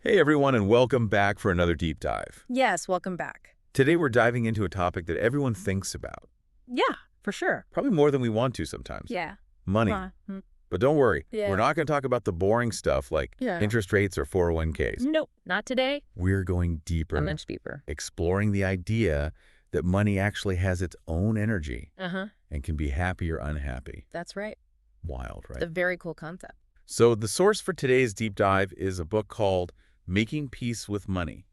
Hey everyone, and welcome back for another deep dive. Yes, welcome back. Today we're diving into a topic that everyone thinks about, Yeah, for sure. probably more than we want to sometimes. Yeah. Money. But don't worry, Yeah. we're not going to talk about the boring stuff like Yeah. interest rates or 401ks. Nope, not today. We're going deeper, Much deeper. exploring the idea that money actually has its own energy and can be happy or unhappy. That's right. Wild, right? It's a very cool concept. So the source for today's deep dive is a book called Making Peace with Money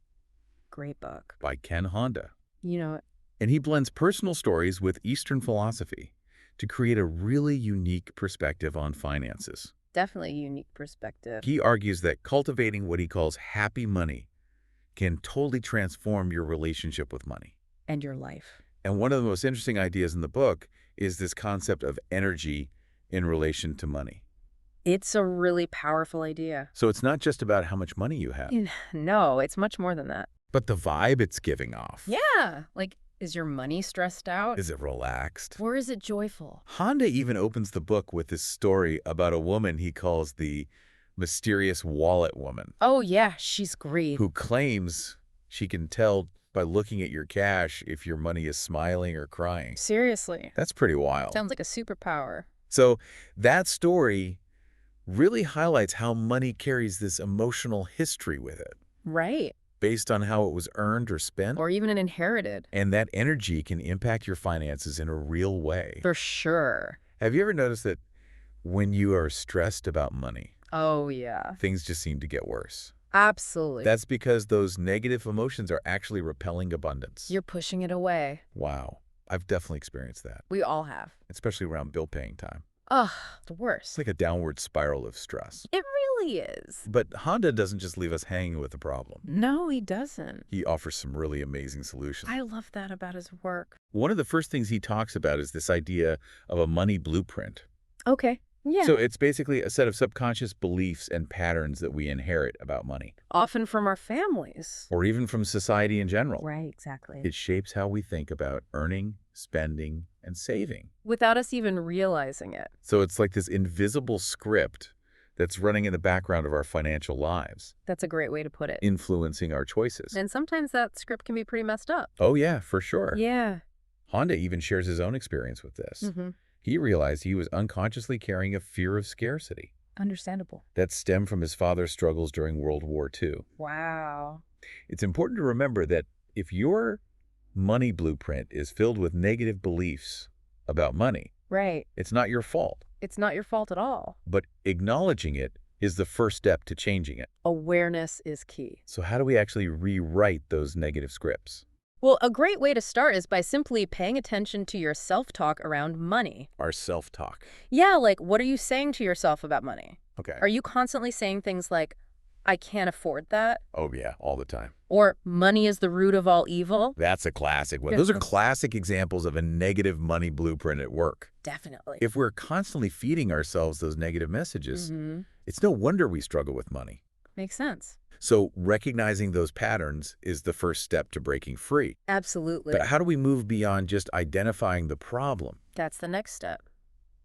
Great book. by Ken Honda. You know, And he blends personal stories with Eastern philosophy to create a really unique perspective on finances. definitely a unique perspective. He argues that cultivating what he calls happy money can totally transform your relationship with money. And your life. And one of the most interesting ideas in the book is this concept of energy in relation to money. It's a really powerful idea. So it's not just about how much money you have, No, it's much more than that. but the vibe it's giving off. Yeah. Like, is your money stressed out? Is it relaxed? Or is it joyful? Honda even opens the book with this story about a woman he calls the mysterious wallet woman, Oh, yeah, she's great. who claims she can tell by looking at your cash if your money is smiling or crying. Seriously. That's pretty wild. Sounds like a superpower. So that story really highlights how money carries this emotional history with it, Right. based on how it was earned or spent. Or even an inherited. And that energy can impact your finances in a real way. For sure. Have you ever noticed that when you are stressed about money, Oh, yeah. things just seem to get worse? Absolutely. That's because those negative emotions are actually repelling abundance. You're pushing it away. Wow. I've definitely experienced that, We all have. especially around bill paying time. Ugh, the It's worst. like a downward spiral of stress. It really is. But Honda doesn't just leave us hanging with the problem. No, he doesn't. He offers some really amazing solutions. I love that about his work. One of the first things he talks about is this idea of a money blueprint. Okay. Yeah. So it's basically a set of subconscious beliefs and patterns that we inherit about money, Often from our families. or even from society in general. Right, exactly. It shapes how we think about earning, spending, and saving. Without us even realizing it. So it's like this invisible script that's running in the background of our financial lives, That's a great way to put it. influencing our choices. And sometimes that script can be pretty messed up. Oh yeah, for sure. Yeah. Honda even shares his own experience with this. Mm-hmm. He realized he was unconsciously carrying a fear of scarcity Understandable. that stemmed from his father's struggles during World War II. Wow. It's important to remember that if your money blueprint is filled with negative beliefs about money, Right. it's not your fault. It's not your fault at all. But acknowledging it is the first step to changing it. Awareness is key. So how do we actually rewrite those negative scripts? Well, a great way to start is by simply paying attention to your self-talk around money. Our self-talk. Yeah, like, what are you saying to yourself about money? Okay. Are you constantly saying things like, I can't afford that? Oh yeah, all the time. Or money is the root of all evil? That's a classic one. Yeah. Those are classic examples of a negative money blueprint at work. Definitely. If we're constantly feeding ourselves those negative messages, it's no wonder we struggle with money. Makes sense. So recognizing those patterns is the first step to breaking free. Absolutely. But how do we move beyond just identifying the problem? That's the next step.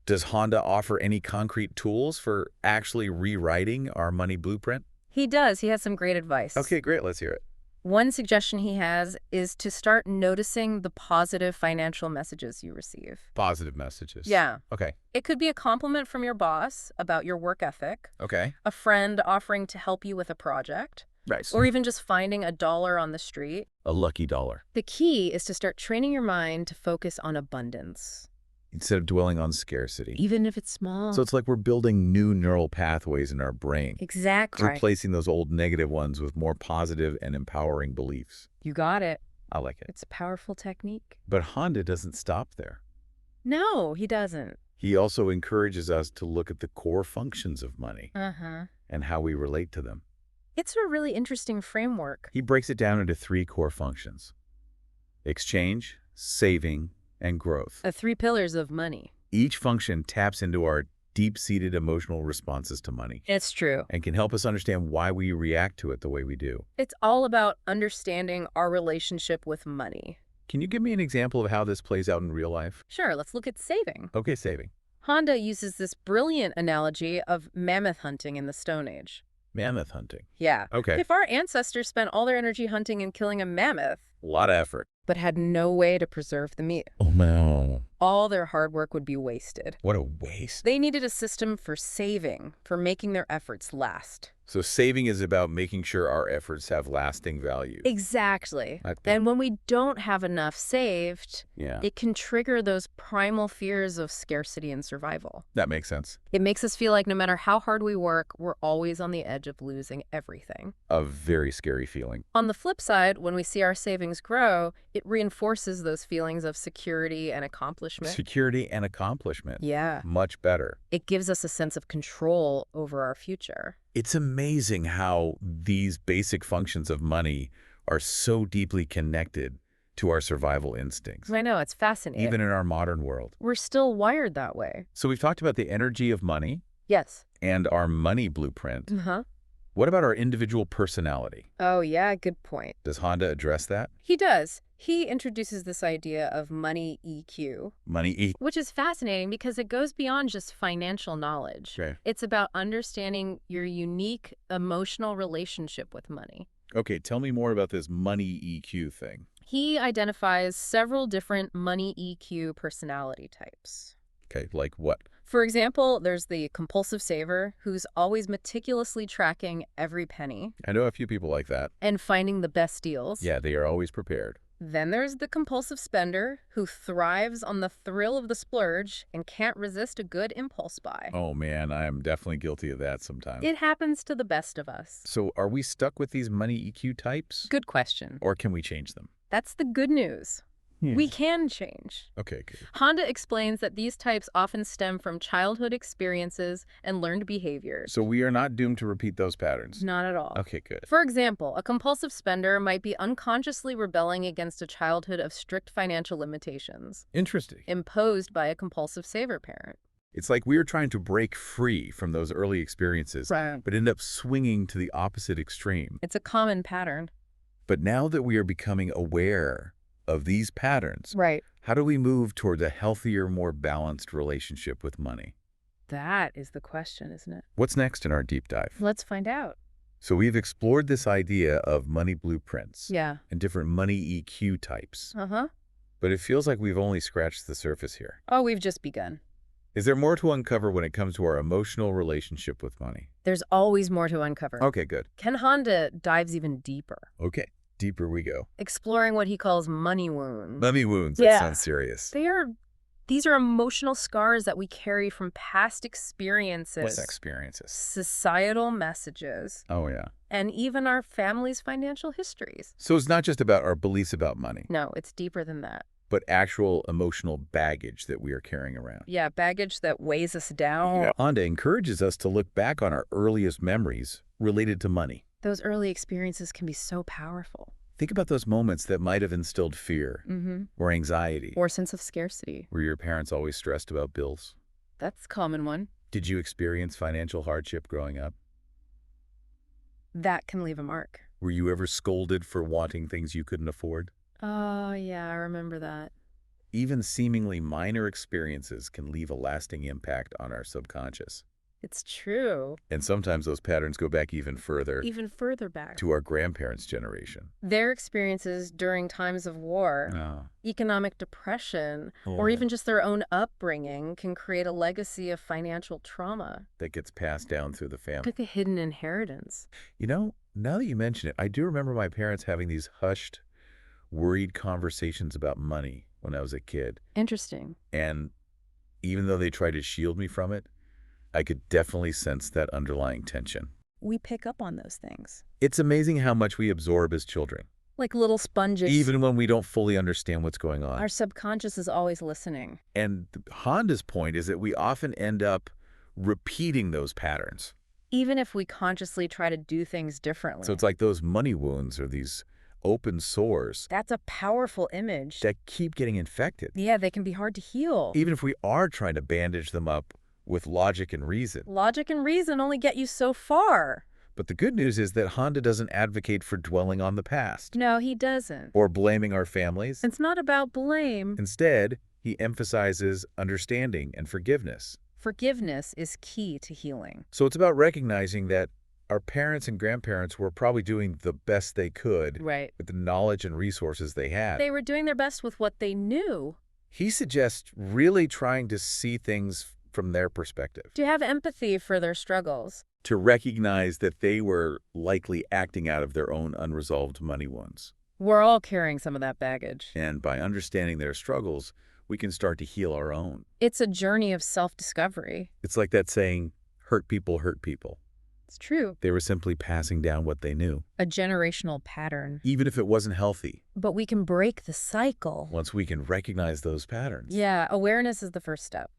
Does Honda offer any concrete tools for actually rewriting our money blueprint? He does. He has some great advice. Okay, great. Let's hear it. One suggestion he has is to start noticing the positive financial messages you receive. Positive messages. Yeah. Okay. It could be a compliment from your boss about your work ethic, Okay. a friend offering to help you with a project, Right. or even just finding $1 on the street. A lucky dollar. The key is to start training your mind to focus on abundance, Instead of dwelling on scarcity. even if it's small. So it's like we're building new neural pathways in our brain, Exactly. replacing those old negative ones with more positive and empowering beliefs. You got it. I like it. It's a powerful technique. But Honda doesn't stop there. No, he doesn't. He also encourages us to look at the core functions of money Uh-huh. and how we relate to them. It's a really interesting framework. He breaks it down into 3 core functions: exchange, saving, and growth. The 3 pillars of money. Each function taps into our deep-seated emotional responses to money It's true. and can help us understand why we react to it the way we do. It's all about understanding our relationship with money. Can you give me an example of how this plays out in real life? Sure, let's look at saving. Okay, saving. Honda uses this brilliant analogy of mammoth hunting in the Stone Age. Mammoth hunting. Yeah. Okay. If our ancestors spent all their energy hunting and killing a mammoth, A lot of effort. but had no way to preserve the meat, Oh, no. all their hard work would be wasted. What a waste. They needed a system for saving, for making their efforts last. So saving is about making sure our efforts have lasting value. Exactly. I think- And when we don't have enough saved, Yeah, it can trigger those primal fears of scarcity and survival. that makes sense. It makes us feel like no matter how hard we work, we're always on the edge of losing everything. A very scary feeling. On the flip side, when we see our savings grow, it reinforces those feelings of security and accomplishment. Security and accomplishment. Yeah. Much better. It gives us a sense of control over our future. It's amazing how these basic functions of money are so deeply connected to our survival instincts, I know, it's fascinating. even in our modern world. We're still wired that way. So we've talked about the energy of money Yes. and our money blueprint. Uh-huh. What about our individual personality? Oh, yeah, good point. Does Honda address that? He does. He introduces this idea of money EQ, Money which is fascinating because it goes beyond just financial knowledge. Okay. It's about understanding your unique emotional relationship with money. Okay, tell me more about this money EQ thing. He identifies several different money EQ personality types. Okay, like what? For example, there's the compulsive saver who's always meticulously tracking every penny I know a few people like that. and finding the best deals. Yeah, they are always prepared. Then there's the compulsive spender who thrives on the thrill of the splurge and can't resist a good impulse buy. Oh man, I am definitely guilty of that sometimes. It happens to the best of us. So are we stuck with these money EQ types? Good question. Or can we change them? That's the good news. We can change. Okay, good. Honda explains that these types often stem from childhood experiences and learned behaviors. So we are not doomed to repeat those patterns? Not at all. Okay, good. For example, a compulsive spender might be unconsciously rebelling against a childhood of strict financial limitations Interesting. imposed by a compulsive saver parent. It's like we are trying to break free from those early experiences, Right. but end up swinging to the opposite extreme. It's a common pattern. But now that we are becoming aware of these patterns, Right. how do we move toward a healthier, more balanced relationship with money? That is the question, isn't it? What's next in our deep dive? Let's find out. So we've explored this idea of money blueprints Yeah. and different money EQ types, Uh-huh. but it feels like we've only scratched the surface here. Oh, we've just begun. Is there more to uncover when it comes to our emotional relationship with money? There's always more to uncover. Okay, good. Ken Honda dives even deeper, Okay, deeper we go. exploring what he calls money wounds. Money wounds, Yeah. that sounds serious. These are emotional scars that we carry from past experiences, What experiences? societal messages, Oh, yeah. and even our family's financial histories. So it's not just about our beliefs about money, No, it's deeper than that. but actual emotional baggage that we are carrying around. Yeah, baggage that weighs us down. Honda encourages us to look back on our earliest memories related to money. Those early experiences can be so powerful. Think about those moments that might have instilled fear Mm-hmm. or anxiety. Or sense of scarcity. Were your parents always stressed about bills? That's a common one. Did you experience financial hardship growing up? That can leave a mark. Were you ever scolded for wanting things you couldn't afford? Oh, yeah, I remember that. Even seemingly minor experiences can leave a lasting impact on our subconscious. It's true. And sometimes those patterns go back even further Even further back. to our grandparents' generation. Their experiences during times of war, Oh. economic depression, or even just their own upbringing can create a legacy of financial trauma, That gets passed down through the family. like a hidden inheritance. You know, now that you mention it, I do remember my parents having these hushed, worried conversations about money when I was a kid. Interesting. And even though they tried to shield me from it, I could definitely sense that underlying tension. We pick up on those things. It's amazing how much we absorb as children, Like little sponges. even when we don't fully understand what's going on. Our subconscious is always listening. And Honda's point is that we often end up repeating those patterns. Even if we consciously try to do things differently. So it's like those money wounds or these open sores That's a powerful image. that keep getting infected. Yeah, they can be hard to heal. Even if we are trying to bandage them up with logic and reason. Logic and reason only get you so far. But the good news is that Honda doesn't advocate for dwelling on the past No, he doesn't. or blaming our families. It's not about blame. Instead, he emphasizes understanding and forgiveness. Forgiveness is key to healing. So it's about recognizing that Our parents and grandparents were probably doing the best they could Right. with the knowledge and resources they had. They were doing their best with what they knew. He suggests really trying to see things from their perspective, To have empathy for their struggles. to recognize that they were likely acting out of their own unresolved money wounds. We're all carrying some of that baggage. And by understanding their struggles, we can start to heal our own. It's a journey of self-discovery. It's like that saying, hurt people hurt people. It's true. They were simply passing down what they knew, A generational pattern. even if it wasn't healthy. But we can break the cycle. Once we can recognize those patterns, Yeah, awareness is the first step.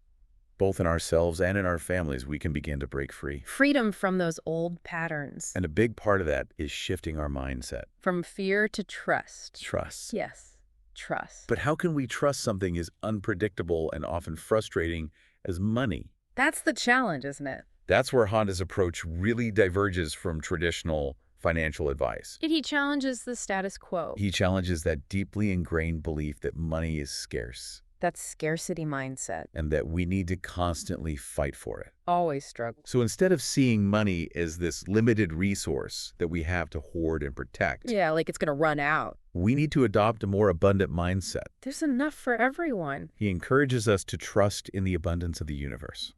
both in ourselves and in our families, we can begin to break free. Freedom from those old patterns. And a big part of that is shifting our mindset. From fear to trust. Trust. Yes, trust. But how can we trust something as unpredictable and often frustrating as money? That's the challenge, isn't it? That's where Honda's approach really diverges from traditional financial advice. He challenges the status quo. He challenges that deeply ingrained belief that money is scarce That scarcity mindset. and that we need to constantly fight for it. Always struggle. So instead of seeing money as this limited resource that we have to hoard and protect, Yeah, like it's going to run out. we need to adopt a more abundant mindset. There's enough for everyone. He encourages us to trust in the abundance of the universe,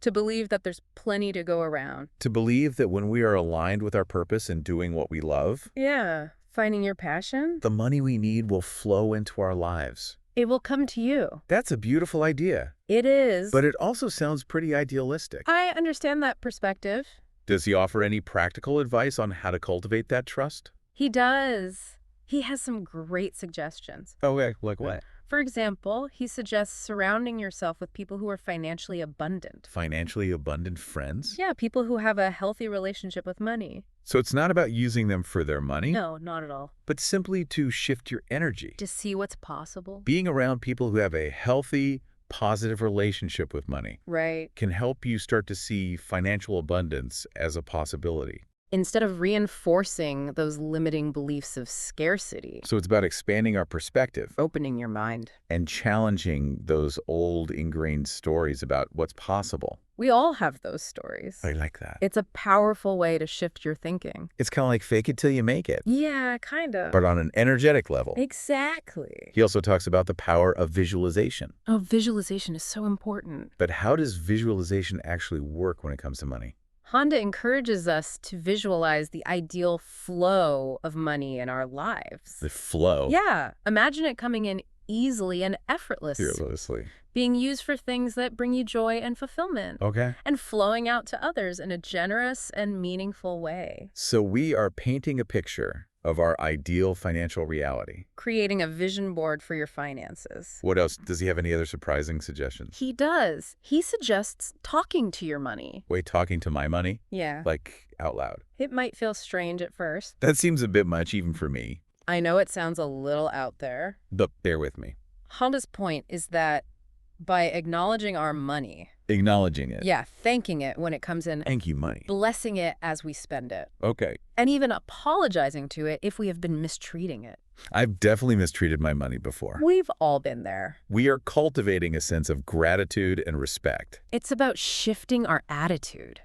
To believe that there's plenty to go around. to believe that when we are aligned with our purpose and doing what we love, Yeah, finding your passion. the money we need will flow into our lives. It will come to you. That's a beautiful idea, It is. but it also sounds pretty idealistic. I understand that perspective. Does he offer any practical advice on how to cultivate that trust? He does. He has some great suggestions. Okay, like what? For example, he suggests surrounding yourself with people who are financially abundant. Financially abundant friends? Yeah, people who have a healthy relationship with money. So it's not about using them for their money, No, not at all. but simply to shift your energy. To see what's possible. Being around people who have a healthy, positive relationship with money Right. can help you start to see financial abundance as a possibility. Instead of reinforcing those limiting beliefs of scarcity. So it's about expanding our perspective Opening your mind. and challenging those old ingrained stories about what's possible. We all have those stories. I like that. It's a powerful way to shift your thinking. It's kind of like fake it till you make it, Yeah, kind of. but on an energetic level. Exactly. He also talks about the power of visualization. Oh, visualization is so important. But how does visualization actually work when it comes to money? Honda encourages us to visualize the ideal flow of money in our lives. The flow. Yeah, imagine it coming in easily and Fearlessly. being used for things that bring you joy and fulfillment, Okay. and flowing out to others in a generous and meaningful way. So we are painting a picture of our ideal financial reality. Creating a vision board for your finances. What else? Does he have any other surprising suggestions? He does. He suggests talking to your money. Wait, talking to my money? Yeah. Like out loud. It might feel strange at first. That seems a bit much even for me. I know it sounds a little out there. But bear with me. Honda's point is that by acknowledging our money, Acknowledging it. yeah, thanking it when it comes in, Thank you, money. blessing it as we spend it, Okay. and even apologizing to it if we have been mistreating it. I've definitely mistreated my money before. We've all been there. We are cultivating a sense of gratitude and respect. It's about shifting our attitude.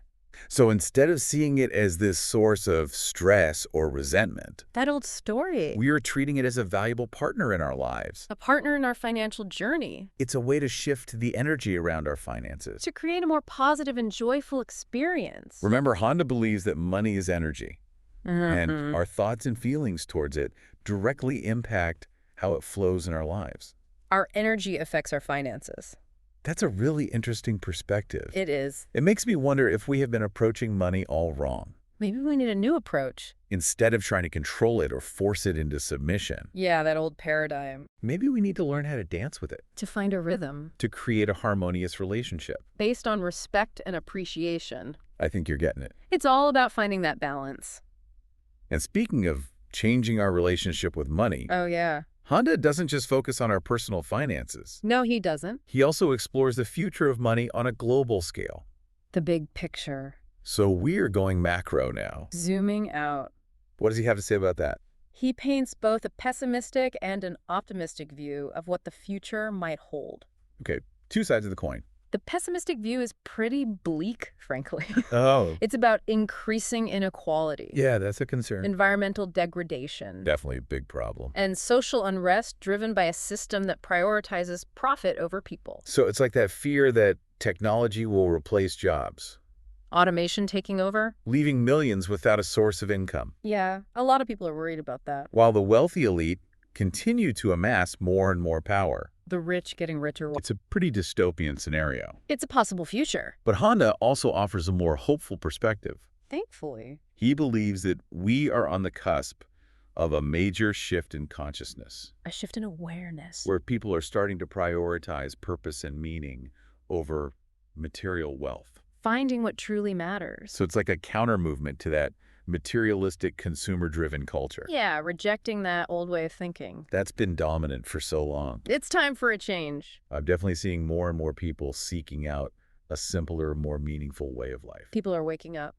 So instead of seeing it as this source of stress or resentment, That old story. we are treating it as a valuable partner in our lives. A partner in our financial journey. It's a way to shift the energy around our finances. To create a more positive and joyful experience. Remember, Honda believes that money is energy, and Mhm. our thoughts and feelings towards it directly impact how it flows in our lives. Our energy affects our finances. That's a really interesting perspective. It is. It makes me wonder if we have been approaching money all wrong. Maybe we need a new approach. Instead of trying to control it or force it into submission, Yeah, that old paradigm. maybe we need to learn how to dance with it To find a rhythm to create a harmonious relationship. based on respect and appreciation. I think you're getting it. It's all about finding that balance. And speaking of changing our relationship with money, Oh, yeah. Honda doesn't just focus on our personal finances. No, he doesn't. He also explores the future of money on a global scale. The big picture. So we're going macro now. Zooming out. What does he have to say about that? He paints both a pessimistic and an optimistic view of what the future might hold. Okay, two sides of the coin. The pessimistic view is pretty bleak, frankly. Oh, It's about increasing inequality, yeah, that's a concern. environmental degradation, Definitely a big problem. and social unrest driven by a system that prioritizes profit over people. So it's like that fear that technology will replace jobs, Automation taking over? leaving millions without a source of income, Yeah, a lot of people are worried about that. while the wealthy elite continue to amass more and more power. The rich getting richer. It's a pretty dystopian scenario. It's a possible future. But Honda also offers a more hopeful perspective. Thankfully. He believes that we are on the cusp of a major shift in consciousness, A shift in awareness. where people are starting to prioritize purpose and meaning over material wealth. Finding what truly matters. So it's like a counter movement to that materialistic, consumer-driven culture. Yeah, rejecting that old way of thinking. That's been dominant for so long. It's time for a change. I'm definitely seeing more and more people seeking out a simpler, more meaningful way of life. People are waking up.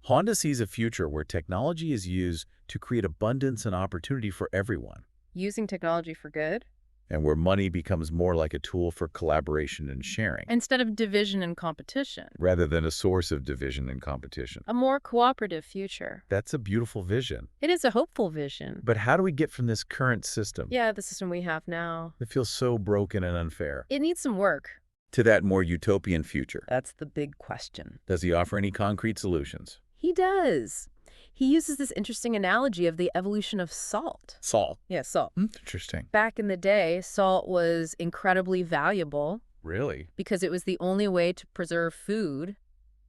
Honda sees a future where technology is used to create abundance and opportunity for everyone, Using technology for good and where money becomes more like a tool for collaboration and sharing, instead of division and competition. rather than a source of division and competition. A more cooperative future. That's a beautiful vision. It is a hopeful vision. But how do we get from this current system Yeah, the system we have now. that feels so broken and unfair It needs some work. to that more utopian future? That's the big question. Does he offer any concrete solutions? He does. He uses this interesting analogy of the evolution of salt. Salt. Yeah, salt. Interesting. Back in the day, salt was incredibly valuable Really? because it was the only way to preserve food.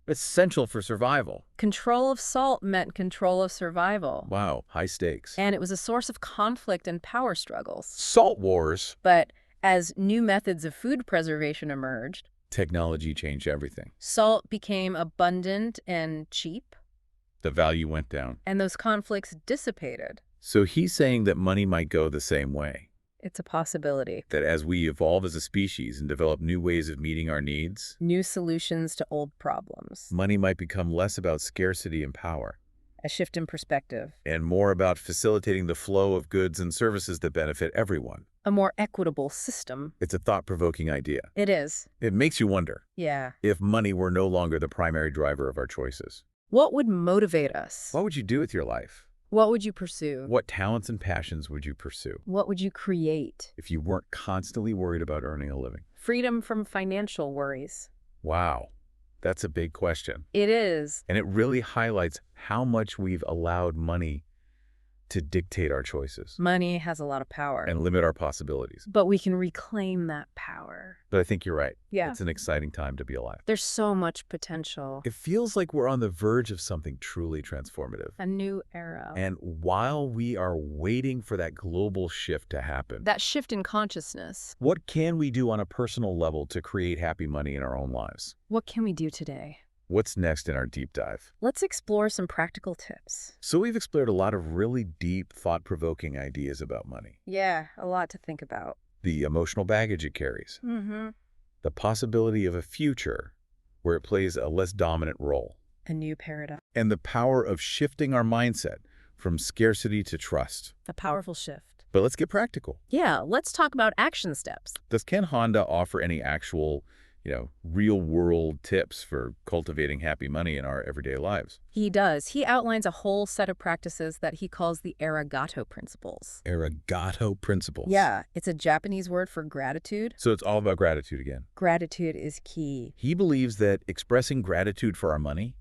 It's essential for survival. Control of salt meant control of survival. Wow, high stakes. And it was a source of conflict and power struggles. Salt wars. But as new methods of food preservation emerged, Technology changed everything. salt became abundant and cheap, The value went down. and those conflicts dissipated. So he's saying that money might go the same way. It's a possibility. That as we evolve as a species and develop new ways of meeting our needs, New solutions to old problems. money might become less about scarcity and power, A shift in perspective. and more about facilitating the flow of goods and services that benefit everyone. A more equitable system. It's a thought-provoking idea. It is. It makes you wonder Yeah. if money were no longer the primary driver of our choices. What would motivate us? What would you do with your life? What would you pursue? What talents and passions would you pursue What would you create? if you weren't constantly worried about earning a living? Freedom from financial worries. Wow, that's a big question. It is. And it really highlights how much we've allowed money to dictate our choices Money has a lot of power. and limit our possibilities. But we can reclaim that power. But I think you're right. Yeah. It's an exciting time to be alive. There's so much potential. It feels like we're on the verge of something truly transformative. A new era. And while we are waiting for that global shift to happen, That shift in consciousness. what can we do on a personal level to create happy money in our own lives? What can we do today? What's next in our deep dive? Let's explore some practical tips. So we've explored a lot of really deep, thought-provoking ideas about money. Yeah, a lot to think about. The emotional baggage it carries, Mm-hmm. the possibility of a future where it plays a less dominant role, A new paradigm. and the power of shifting our mindset from scarcity to trust. A powerful shift. But let's get practical. Yeah, let's talk about action steps. Does Ken Honda offer any actual, real-world tips for cultivating happy money in our everyday lives? He does. He outlines a whole set of practices that he calls the arigato principles. Arigato principles. Yeah, it's a Japanese word for gratitude. So it's all about gratitude again. Gratitude is key. He believes that expressing gratitude for our money,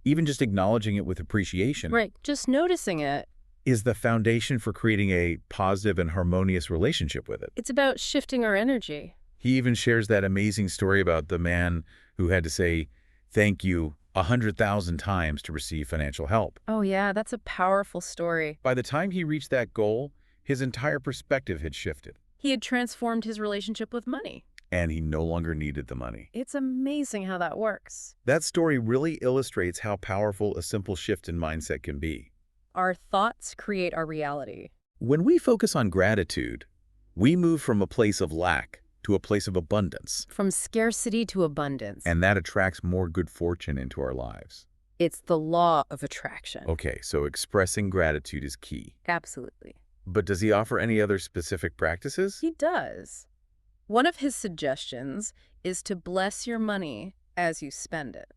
even just acknowledging it with appreciation, Right, just noticing it. is the foundation for creating a positive and harmonious relationship with it. It's about shifting our energy. He even shares that amazing story about the man who had to say thank you 100,000 times to receive financial help. Oh yeah, that's a powerful story. By the time he reached that goal, his entire perspective had shifted, He had transformed his relationship with money. and he no longer needed the money. It's amazing how that works. That story really illustrates how powerful a simple shift in mindset can be. Our thoughts create our reality. When we focus on gratitude, we move from a place of lack to a place of abundance, From scarcity to abundance. and that attracts more good fortune into our lives. It's the law of attraction. Okay, so expressing gratitude is key. Absolutely. But does he offer any other specific practices? He does. One of his suggestions is to bless your money as you spend it.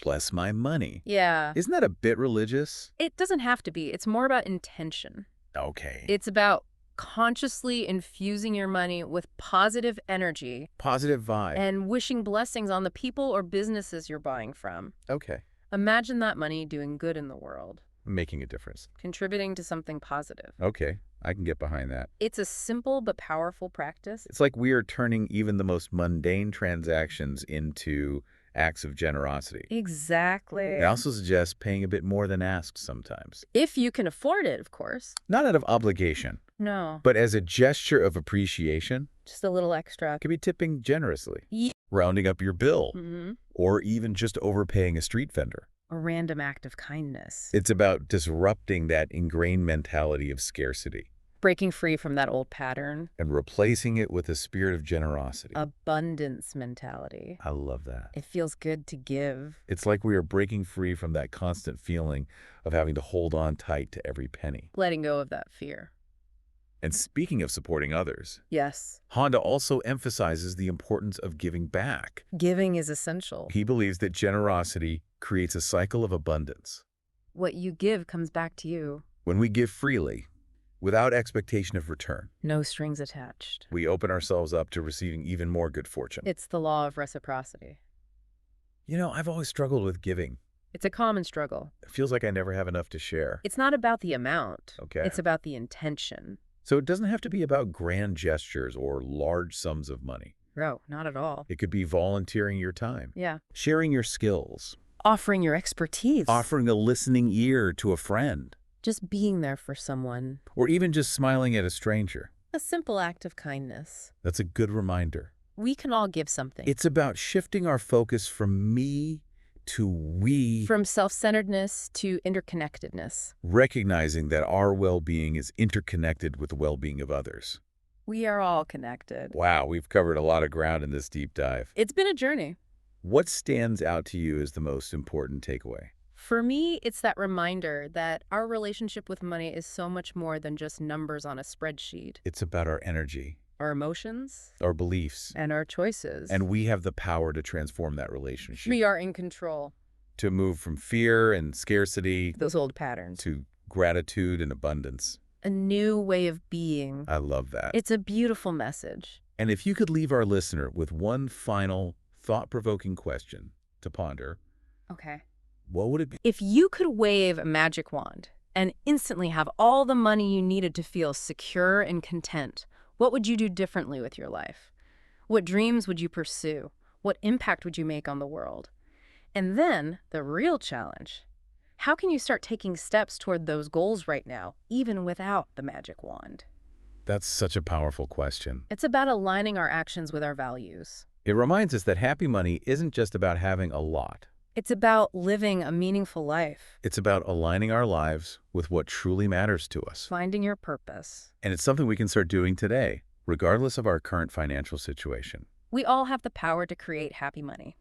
Bless my money. Yeah. Isn't that a bit religious? It doesn't have to be. It's more about intention. Okay. It's about consciously infusing your money with positive energy Positive vibe. and wishing blessings on the people or businesses you're buying from. Okay. Imagine that money doing good in the world, Making a difference. contributing to something positive. Okay. I can get behind that. It's a simple but powerful practice. It's like we are turning even the most mundane transactions into acts of generosity. Exactly. It also suggests paying a bit more than asked sometimes. If you can afford it, of course. Not out of obligation, No, but as a gesture of appreciation. just a little extra. Could be tipping generously, Ye- rounding up your bill, Mhm. or even just overpaying a street vendor. A random act of kindness. It's about disrupting that ingrained mentality of scarcity Breaking free from that old pattern. and replacing it with a spirit of generosity. Abundance mentality. I love that. It feels good to give. It's like we are breaking free from that constant feeling of having to hold on tight to every penny. Letting go of that fear. And speaking of supporting others, Yes. Honda also emphasizes the importance of giving back. Giving is essential. He believes that generosity creates a cycle of abundance. What you give comes back to you. When we give freely, without expectation of return, No strings attached. we open ourselves up to receiving even more good fortune. It's the law of reciprocity. You know, I've always struggled with giving. It's a common struggle. It feels like I never have enough to share. It's not about the amount. Okay. It's about the intention. So it doesn't have to be about grand gestures or large sums of money. No, not at all. It could be volunteering your time, Yeah. sharing your skills, Offering your expertise. offering a listening ear to a friend, Just being there for someone. or even just smiling at a stranger. A simple act of kindness. That's a good reminder. We can all give something. It's about shifting our focus from me to we, From self-centeredness to interconnectedness. recognizing that our well-being is interconnected with the well-being of others. We are all connected. Wow, we've covered a lot of ground in this deep dive. It's been a journey. What stands out to you as the most important takeaway? For me, it's that reminder that our relationship with money is so much more than just numbers on a spreadsheet. It's about our energy, Our emotions our beliefs, and our choices. and we have the power to transform that relationship, we are in control. to move from fear and scarcity Those old patterns. to gratitude and abundance. A new way of being. I love that. It's a beautiful message. And if you could leave our listener with one final thought-provoking question to ponder, Okay. what would it be? If you could wave a magic wand and instantly have all the money you needed to feel secure and content, what would you do differently with your life? What dreams would you pursue? What impact would you make on the world? And then, the real challenge. How can you start taking steps toward those goals right now, even without the magic wand? That's such a powerful question. It's about aligning our actions with our values. It reminds us that happy money isn't just about having a lot. It's about living a meaningful life, It's about aligning our lives with what truly matters to us. finding your purpose. And it's something we can start doing today, regardless of our current financial situation. We all have the power to create happy money.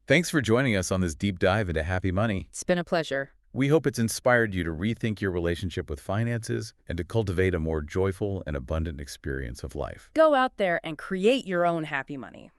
Thanks for joining us on this deep dive into happy money. It's been a pleasure. We hope it's inspired you to rethink your relationship with finances and to cultivate a more joyful and abundant experience of life. Go out there and create your own happy money.